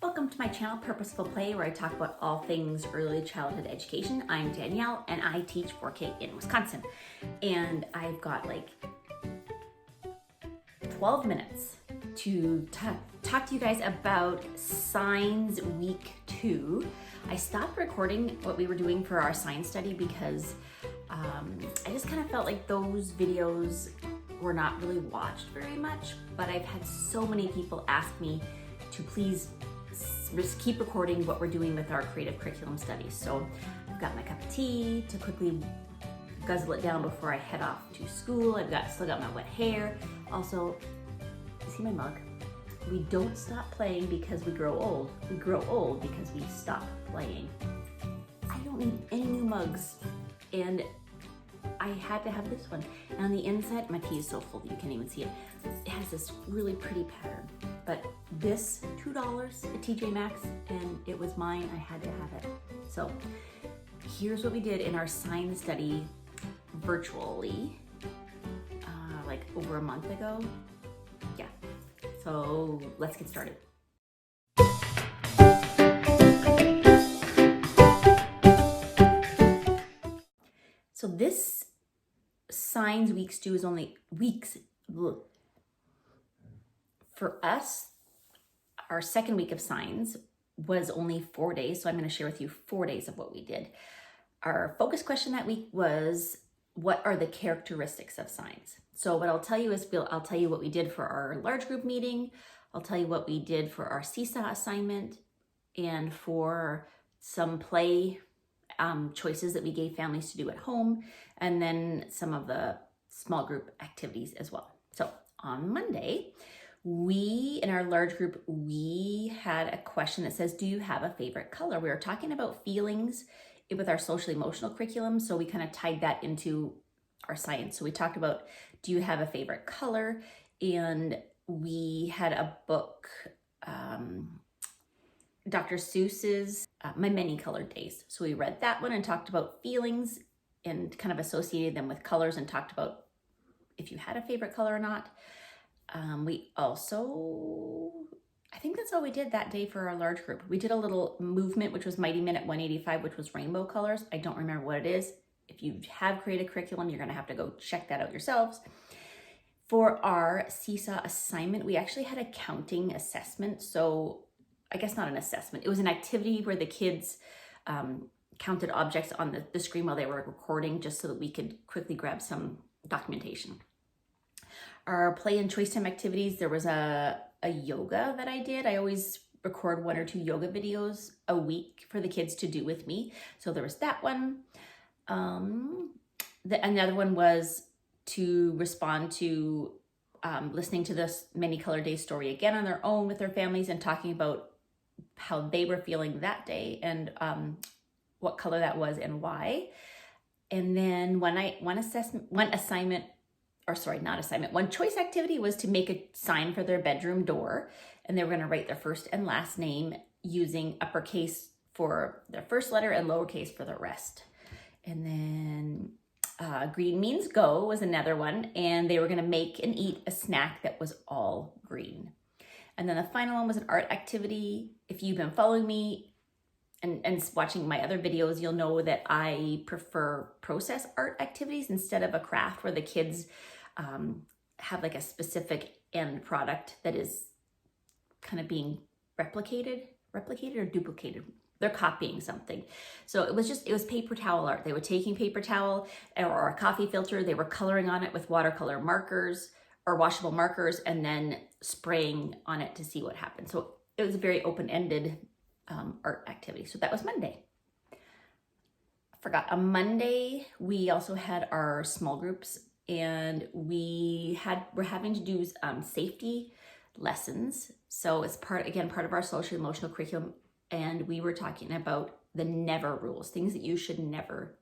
Welcome to my channel, Purposeful Play, where I talk about all things early childhood education. I'm Danielle, and I teach 4K in Wisconsin. And I've got like 12 minutes to talk to you guys about Science Week 2. I stopped recording what we were doing for our science study because I just kind of felt like those videos were not really watched very much, but I've had so many people ask me to please just keep recording what we're doing with our creative curriculum studies. So I've got my cup of tea to quickly guzzle it down before I head off to school. Still got my wet hair. Also, you see my mug? We don't stop playing because we grow old. We grow old because we stop playing. I don't need any new mugs. And I had to have this one. And on the inside, my tea is so full that you can't even see it. It has this really pretty pattern. But this, $2 at TJ Maxx, and it was mine. I had to have it. So here's what we did in our science study virtually, like over a month ago. Yeah. So let's get started. So this Science Week 2 is only weeks. For us, our second week of science was only 4 days. So I'm going to share with you 4 days of what we did. Our focus question that week was, what are the characteristics of science? So what I'll tell you is, I'll tell you what we did for our large group meeting. I'll tell you what we did for our seesaw assignment and for some play choices that we gave families to do at home, and then some of the small group activities as well. So on Monday, in our large group, we had a question that says, do you have a favorite color? We were talking about feelings with our social emotional curriculum, so we kind of tied that into our science. So we talked about, do you have a favorite color? And we had a book, Dr. Seuss's My Many Colored Days. So we read that one and talked about feelings and kind of associated them with colors and talked about if you had a favorite color or not. We also, I think that's all we did that day for our large group. We did a little movement, which was Mighty Minute 185, which was rainbow colors. I don't remember what it is. If you have created curriculum, you're going to have to go check that out yourselves. For our seesaw assignment, we actually had a counting assessment. So I guess not an assessment. It was an activity where the kids counted objects on the screen while they were recording, just so that we could quickly grab some documentation. Our play and choice time activities, there was a yoga that I did. I always record 1 or 2 yoga videos a week for the kids to do with me. So there was that one. Another one was to respond to listening to this Many Colored Days story again on their own with their families and talking about how they were feeling that day and what color that was and why. And then one choice activity was to make a sign for their bedroom door, and they were going to write their first and last name using uppercase for their first letter and lowercase for the rest. And then Green Means Go was another one, and they were going to make and eat a snack that was all green. And then the final one was an art activity. If you've been following me and watching my other videos, you'll know that I prefer process art activities instead of a craft where the kids have like a specific end product that is kind of being replicated or duplicated. They're copying something. So it was paper towel art. They were taking paper towel or a coffee filter. They were coloring on it with watercolor markers or washable markers and then spraying on it to see what happened. So it was a very open-ended art activity. So that was Monday. I forgot, on Monday, we also had our small groups, and we're having to do safety lessons. So it's part of our social emotional curriculum. And we were talking about the never rules, things that you should never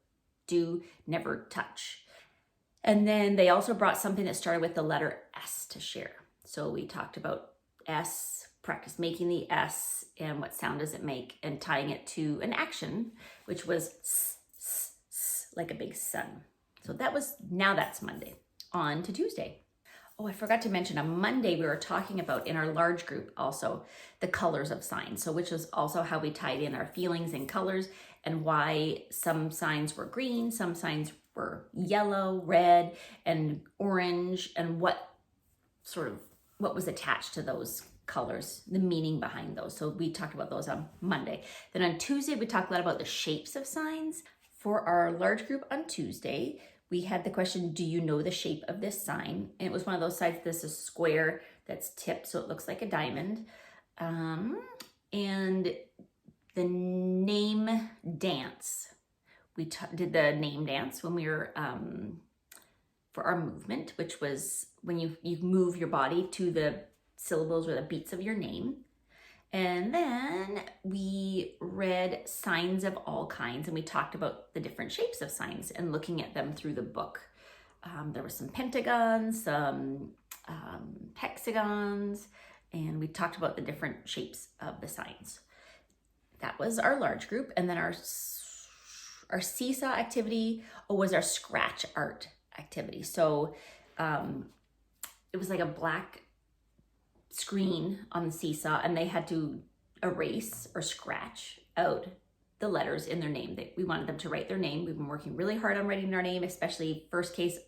do, never touch. And then they also brought something that started with the letter S to share. So we talked about S, practice making the S and what sound does it make, and tying it to an action, which was s, s, s, like a big sun. So that's Monday. On to Tuesday. Oh, I forgot to mention on Monday, we were talking about in our large group also the colors of signs. So which is also how we tied in our feelings and colors and why some signs were green, some signs were yellow, red, and orange, and what was attached to those colors, the meaning behind those. So we talked about those on Monday. Then on Tuesday, we talked a lot about the shapes of signs. For our large group on Tuesday, we had the question, do you know the shape of this sign? And it was one of those signs that's a square that's tipped so it looks like a diamond. And the name dance. We did the name dance when we were, for our movement, which was when you move your body to the syllables or the beats of your name. And then we read signs of all kinds, and we talked about the different shapes of signs and looking at them through the book. There were some pentagons, some hexagons, and we talked about the different shapes of the signs. That was our large group. And then our seesaw activity was our scratch art activity. So it was like a black screen on the seesaw, and they had to erase or scratch out the letters in their name. We wanted them to write their name. We've been working really hard on writing their name, especially first case,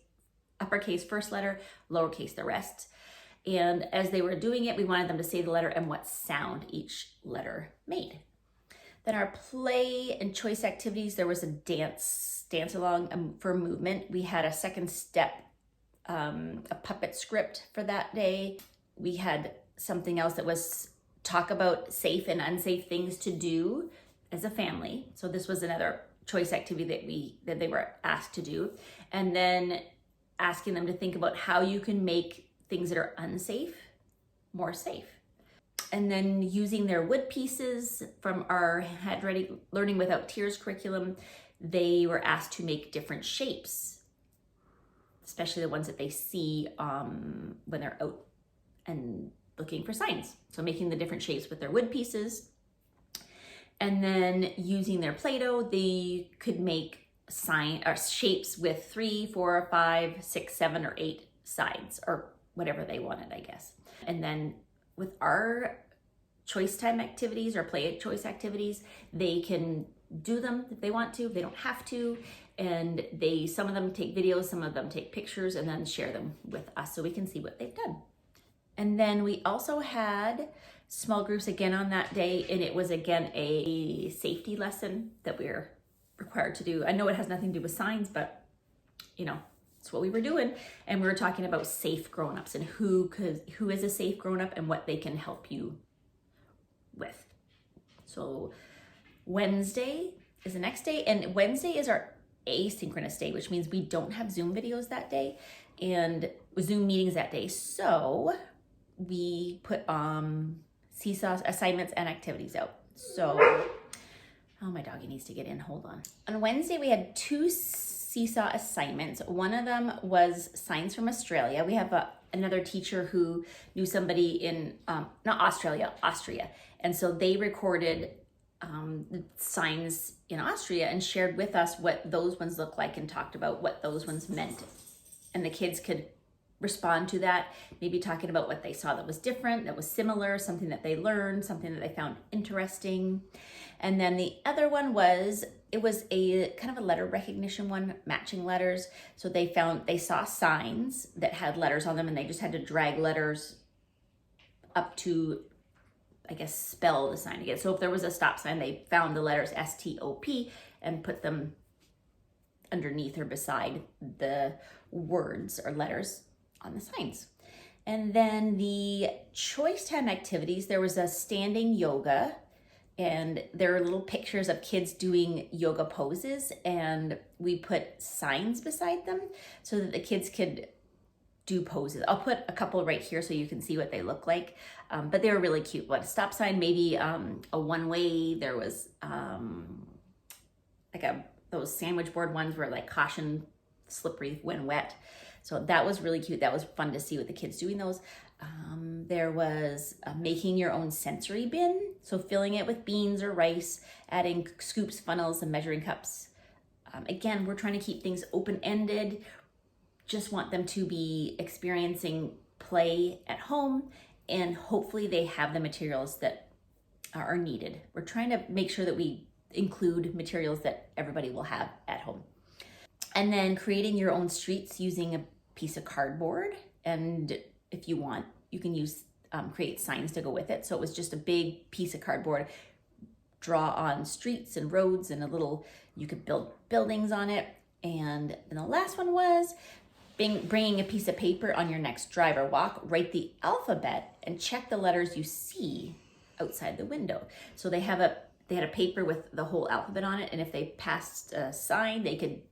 uppercase first letter, lowercase the rest. And as they were doing it, we wanted them to say the letter and what sound each letter made. Then our play and choice activities, there was a dance along for movement. We had a second step, a puppet script for that day. We had something else that was talk about safe and unsafe things to do as a family. So this was another choice activity that they were asked to do. And then asking them to think about how you can make things that are unsafe more safe. And then using their wood pieces from our Handwriting Learning Without Tears curriculum, they were asked to make different shapes, especially the ones that they see when they're out and looking for signs. So making the different shapes with their wood pieces. And then using their Play-Doh, they could make shapes with 3, 4, 5, 6, 7, or 8 sides, or whatever they wanted, I guess. And then with our choice time activities or play choice activities, they can do them if they want to, if they don't have to. And some of them take videos, some of them take pictures, and then share them with us so we can see what they've done. And then we also had small groups again on that day, and it was again a safety lesson that we were required to do. I know it has nothing to do with signs, but it's what we were doing. And we were talking about safe grown-ups and who is a safe grown-up and what they can help you with. So Wednesday is the next day, and Wednesday is our asynchronous day, which means we don't have Zoom videos that day and Zoom meetings that day. So we put seesaw assignments and activities out. So, my doggy needs to get in, hold on. On Wednesday, we had 2 seesaw assignments. One of them was signs from Australia. We have another teacher who knew somebody in, not Australia, Austria. And so they recorded the signs in Austria and shared with us what those ones look like and talked about what those ones meant. And the kids could respond to that, maybe talking about what they saw that was different, that was similar, something that they learned, something that they found interesting. And then the other one was a kind of a letter recognition one, matching letters. So they saw signs that had letters on them, and they just had to drag letters up to, I guess, spell the sign again. So if there was a stop sign, they found the letters STOP and put them underneath or beside the words or letters on the signs. And then the choice time activities, there was a standing yoga, and there are little pictures of kids doing yoga poses, and we put signs beside them so that the kids could do poses. I'll put a couple right here so you can see what they look like, but they were really cute. What, a stop sign, maybe a one-way. There was those sandwich board ones were like caution, slippery when wet. So that was really cute. That was fun to see with the kids doing those. There was making your own sensory bin. So filling it with beans or rice, adding scoops, funnels, and measuring cups. Again, we're trying to keep things open-ended, just want them to be experiencing play at home, and hopefully they have the materials that are needed. We're trying to make sure that we include materials that everybody will have at home. And then creating your own streets using a piece of cardboard. And if you want, you can use create signs to go with it. So it was just a big piece of cardboard, draw on streets and roads and you could build buildings on it. And then the last one was bringing a piece of paper on your next drive or walk, write the alphabet and check the letters you see outside the window. So they had a paper with the whole alphabet on it, and if they passed a sign, they could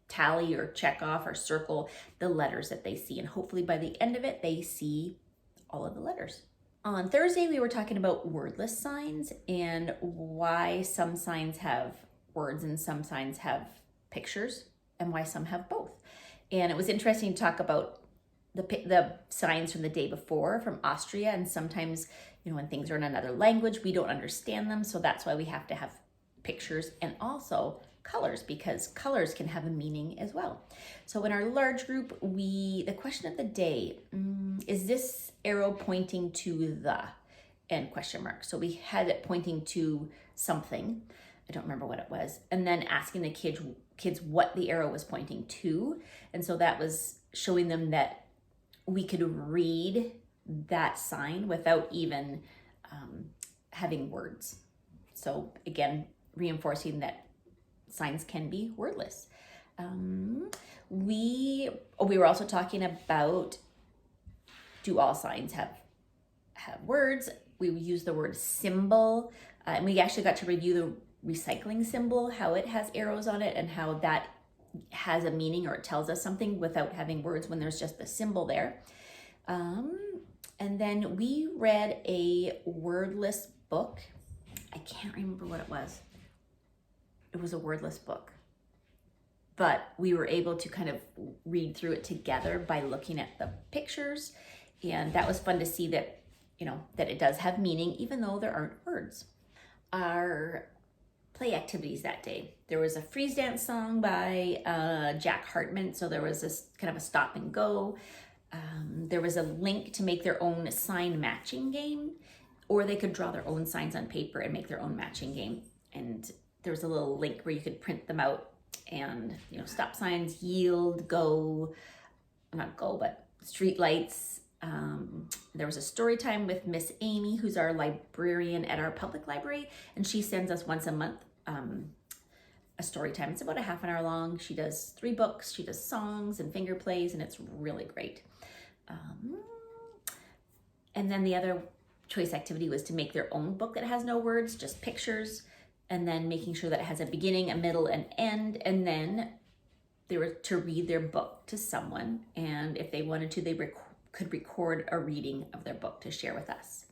tally or check off or circle the letters that they see, and hopefully by the end of it, they see all of the letters. On Thursday, we were talking about wordless signs and why some signs have words and some signs have pictures, and why some have both. And it was interesting to talk about the signs from the day before from Austria, and sometimes, when things are in another language, we don't understand them, so that's why we have to have pictures and also colors, because colors can have a meaning as well. So in our large group, the question of the day, is this arrow pointing to the, and question mark. So we had it pointing to something, I don't remember what it was, and then asking the kids what the arrow was pointing to. And so that was showing them that we could read that sign without even having words. So again, reinforcing that signs can be wordless. We were also talking about, do all signs have words? We use the word symbol, and we actually got to review the recycling symbol, how it has arrows on it and how that has a meaning or it tells us something without having words when there's just the symbol there. And then we read a wordless book. I can't remember what it was. It was a wordless book, but we were able to kind of read through it together by looking at the pictures. And that was fun to see that, that it does have meaning, even though there aren't words. Our play activities that day, there was a freeze dance song by Jack Hartman. So there was this kind of a stop and go. There was a link to make their own sign matching game, or they could draw their own signs on paper and make their own matching game. And there was a little link where you could print them out, and stop signs, yield, go, not go, but street lights. There was a story time with Miss Amy, who's our librarian at our public library, and she sends us once a month a story time. It's about a half an hour long. She does 3 books. She does songs and finger plays, and it's really great. And then the other choice activity was to make their own book that has no words, just pictures, and then making sure that it has a beginning, a middle, and end, and then they were to read their book to someone, and if they wanted to, they could record a reading of their book to share with us.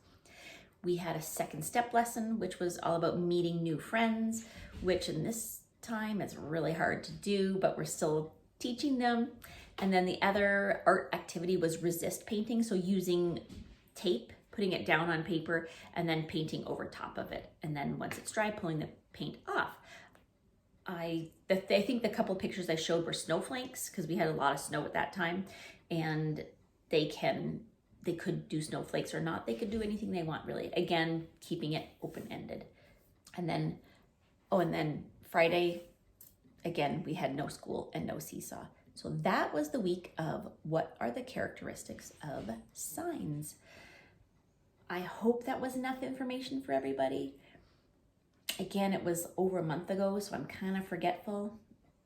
We had a second step lesson, which was all about meeting new friends, which in this time is really hard to do, but we're still teaching them. And then the other art activity was resist painting, so using tape, putting it down on paper, and then painting over top of it. And then once it's dry, pulling the paint off. I think the couple pictures I showed were snowflakes, because we had a lot of snow at that time, and they could do snowflakes or not. They could do anything they want, really. Again, keeping it open-ended. And then Friday, again, we had no school and no seesaw. So that was the week of what are the characteristics of signs. I hope that was enough information for everybody. Again, it was over a month ago, so I'm kind of forgetful.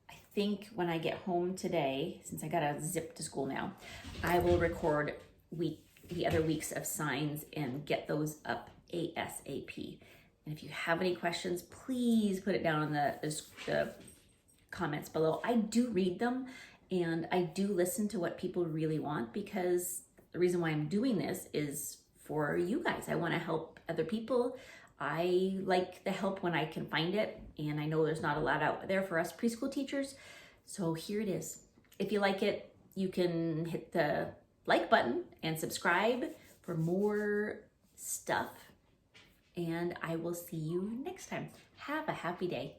I think when I get home today, since I got to zip to school now, I will record the other weeks of signs and get those up ASAP. And if you have any questions, please put it down in the comments below. I do read them, and I do listen to what people really want, because the reason why I'm doing this is for you guys. I want to help other people. I like the help when I can find it, and I know there's not a lot out there for us preschool teachers. So here it is. If you like it, you can hit the like button and subscribe for more stuff. And I will see you next time. Have a happy day.